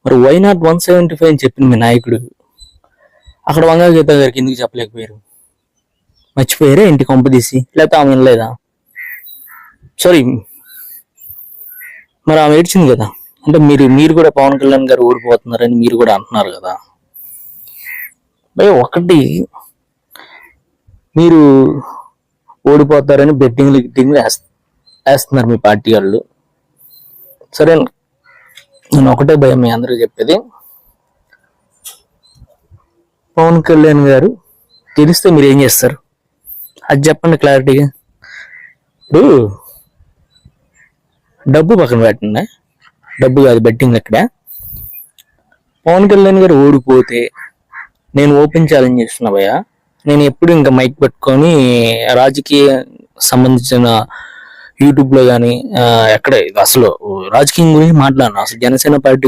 మరి why not 175 అని చెప్పిన మీ నాయకుడు అక్కడ వంగా గీత గారికి ఎందుకు చెప్పలేకపోయారు? మర్చిపోయారా ఇంటి కొంపదీసి? లేకపోతే ఆమె వినలేదా? సారీ, మరి ఆమె ఏడ్చింది కదా. అంటే మీరు కూడా పవన్ కళ్యాణ్ గారు ఓడిపోతున్నారని మీరు కూడా అంటున్నారు కదా. ఒకటి, మీరు ఓడిపోతారని బెట్టింగ్లు వేస్తున్నారు మీ పార్టీ వాళ్ళు. సరే, నేను ఒకటే భయం మీ అందరూ చెప్పేది, పవన్ కళ్యాణ్ గారు తెలిస్తే మీరు ఏం చేస్తారు? అది చెప్పండి క్లారిటీగా. ఇప్పుడు డబ్బు పక్కన పెట్టండి, డబ్బు కాదు బెట్టింగ్. అక్కడ పవన్ కళ్యాణ్ గారు ఓడిపోతే నేను ఓపెన్ ఛాలెంజ్ చేస్తున్నా భయ్యా, నేను ఎప్పుడు ఇంకా మైక్ పెట్టుకొని రాజకీయ సంబంధించిన యూట్యూబ్ లో కానీ ఎక్కడ అసలు రాజకీయం గురించి మాట్లాడినా, అసలు జనసేన పార్టీ